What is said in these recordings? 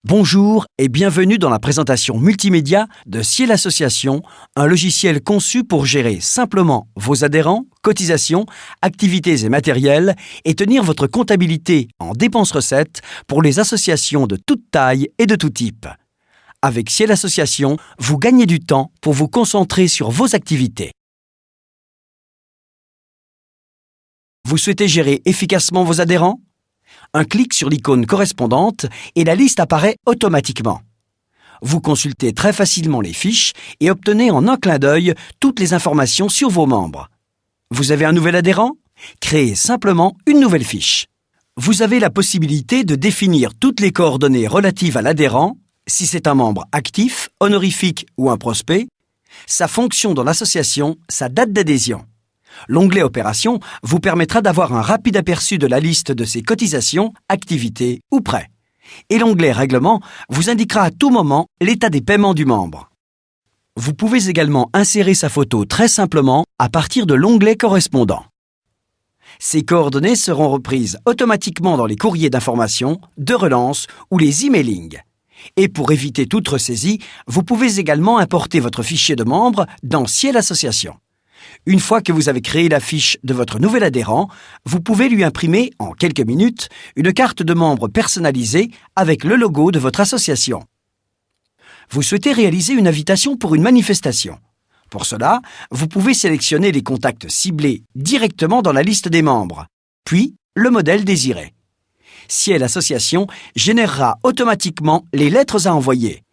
Bonjour et bienvenue dans la présentation multimédia de Ciel Association, un logiciel conçu pour gérer simplement vos adhérents, cotisations, activités et matériels et tenir votre comptabilité en dépenses-recettes pour les associations de toute taille et de tout type. Avec Ciel Association, vous gagnez du temps pour vous concentrer sur vos activités. Vous souhaitez gérer efficacement vos adhérents ? Un clic sur l'icône correspondante et la liste apparaît automatiquement. Vous consultez très facilement les fiches et obtenez en un clin d'œil toutes les informations sur vos membres. Vous avez un nouvel adhérent ? Créez simplement une nouvelle fiche. Vous avez la possibilité de définir toutes les coordonnées relatives à l'adhérent, si c'est un membre actif, honorifique ou un prospect, sa fonction dans l'association, sa date d'adhésion. L'onglet Opérations vous permettra d'avoir un rapide aperçu de la liste de ses cotisations, activités ou prêts. Et l'onglet Règlement vous indiquera à tout moment l'état des paiements du membre. Vous pouvez également insérer sa photo très simplement à partir de l'onglet correspondant. Ces coordonnées seront reprises automatiquement dans les courriers d'information, de relance ou les emailings. Et pour éviter toute ressaisie, vous pouvez également importer votre fichier de membre dans Ciel Association. Une fois que vous avez créé la fiche de votre nouvel adhérent, vous pouvez lui imprimer, en quelques minutes, une carte de membre personnalisée avec le logo de votre association. Vous souhaitez réaliser une invitation pour une manifestation. Pour cela, vous pouvez sélectionner les contacts ciblés directement dans la liste des membres, puis le modèle désiré. Ciel Association générera automatiquement les lettres à envoyer.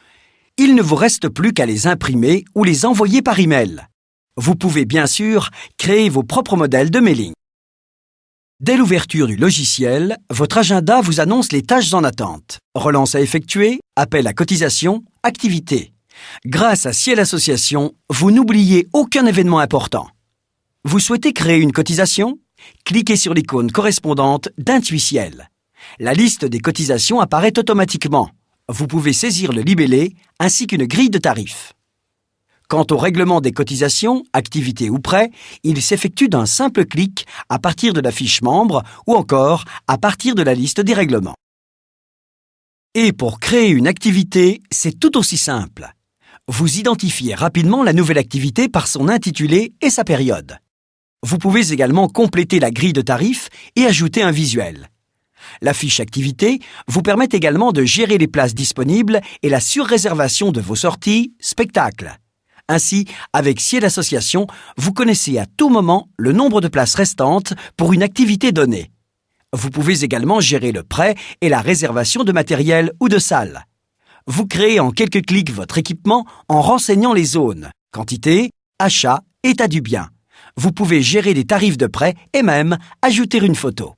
Il ne vous reste plus qu'à les imprimer ou les envoyer par email. Vous pouvez bien sûr créer vos propres modèles de mailing. Dès l'ouverture du logiciel, votre agenda vous annonce les tâches en attente. Relance à effectuer, appel à cotisation, activité. Grâce à Ciel Association, vous n'oubliez aucun événement important. Vous souhaitez créer une cotisation ? Cliquez sur l'icône correspondante d'Intuiciel. La liste des cotisations apparaît automatiquement. Vous pouvez saisir le libellé ainsi qu'une grille de tarifs. Quant au règlement des cotisations, activités ou prêts, il s'effectue d'un simple clic à partir de la fiche membre ou encore à partir de la liste des règlements. Et pour créer une activité, c'est tout aussi simple. Vous identifiez rapidement la nouvelle activité par son intitulé et sa période. Vous pouvez également compléter la grille de tarifs et ajouter un visuel. La fiche activité vous permet également de gérer les places disponibles et la surréservation de vos sorties, spectacles. Ainsi, avec Ciel Association, vous connaissez à tout moment le nombre de places restantes pour une activité donnée. Vous pouvez également gérer le prêt et la réservation de matériel ou de salles. Vous créez en quelques clics votre équipement en renseignant les zones, quantité, achat, état du bien. Vous pouvez gérer les tarifs de prêt et même ajouter une photo.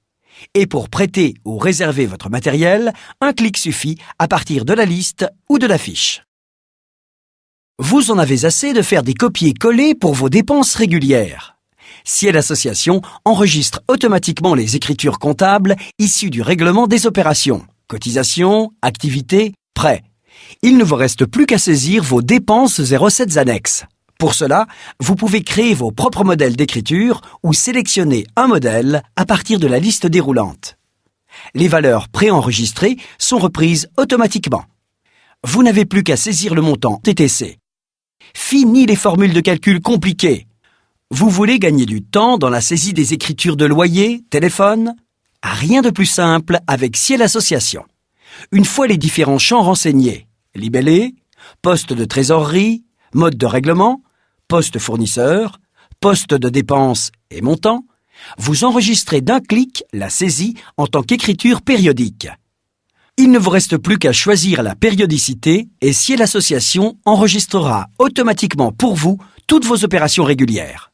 Et pour prêter ou réserver votre matériel, un clic suffit à partir de la liste ou de la fiche. Vous en avez assez de faire des copier-coller pour vos dépenses régulières. Ciel Association enregistre automatiquement les écritures comptables issues du règlement des opérations, cotisations, activités, prêts. Il ne vous reste plus qu'à saisir vos dépenses et recettes annexes. Pour cela, vous pouvez créer vos propres modèles d'écriture ou sélectionner un modèle à partir de la liste déroulante. Les valeurs préenregistrées sont reprises automatiquement. Vous n'avez plus qu'à saisir le montant TTC. Fini les formules de calcul compliquées. Vous voulez gagner du temps dans la saisie des écritures de loyer, téléphone ? Rien de plus simple avec Ciel Association. Une fois les différents champs renseignés, libellé, poste de trésorerie, mode de règlement, poste fournisseur, poste de dépenses et montant, vous enregistrez d'un clic la saisie en tant qu'écriture périodique. Il ne vous reste plus qu'à choisir la périodicité et Ciel Association enregistrera automatiquement pour vous toutes vos opérations régulières.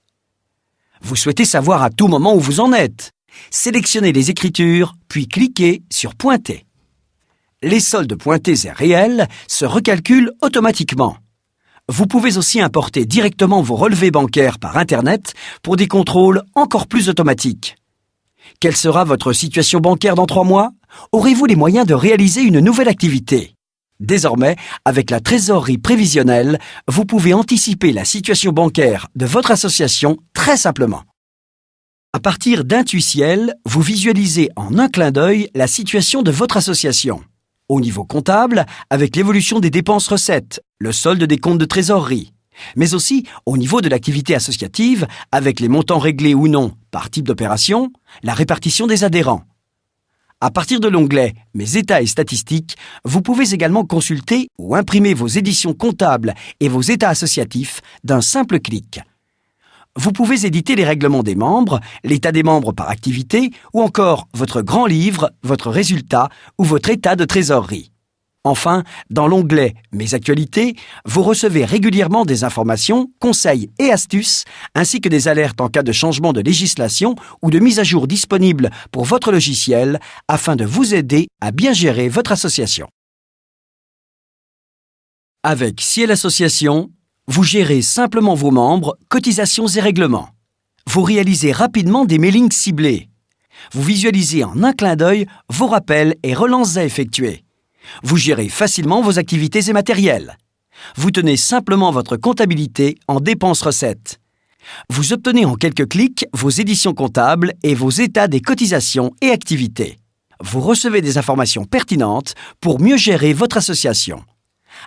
Vous souhaitez savoir à tout moment où vous en êtes. Sélectionnez les écritures, puis cliquez sur Pointer. Les soldes pointés et réels se recalculent automatiquement. Vous pouvez aussi importer directement vos relevés bancaires par Internet pour des contrôles encore plus automatiques. Quelle sera votre situation bancaire dans 3 mois ? Aurez-vous les moyens de réaliser une nouvelle activité ? Désormais, avec la trésorerie prévisionnelle, vous pouvez anticiper la situation bancaire de votre association très simplement. À partir d'Intuiciel, vous visualisez en un clin d'œil la situation de votre association. Au niveau comptable, avec l'évolution des dépenses-recettes, le solde des comptes de trésorerie, mais aussi au niveau de l'activité associative, avec les montants réglés ou non par type d'opération, la répartition des adhérents. À partir de l'onglet « Mes états et statistiques », vous pouvez également consulter ou imprimer vos éditions comptables et vos états associatifs d'un simple clic. Vous pouvez éditer les règlements des membres, l'état des membres par activité ou encore votre grand livre, votre résultat ou votre état de trésorerie. Enfin, dans l'onglet « Mes actualités », vous recevez régulièrement des informations, conseils et astuces, ainsi que des alertes en cas de changement de législation ou de mise à jour disponibles pour votre logiciel afin de vous aider à bien gérer votre association. Avec Ciel Association, vous gérez simplement vos membres, cotisations et règlements. Vous réalisez rapidement des mailings ciblés. Vous visualisez en un clin d'œil vos rappels et relances à effectuer. Vous gérez facilement vos activités et matériels. Vous tenez simplement votre comptabilité en dépenses-recettes. Vous obtenez en quelques clics vos éditions comptables et vos états des cotisations et activités. Vous recevez des informations pertinentes pour mieux gérer votre association.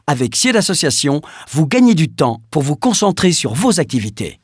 Avec Ciel Association, vous gagnez du temps pour vous concentrer sur vos activités.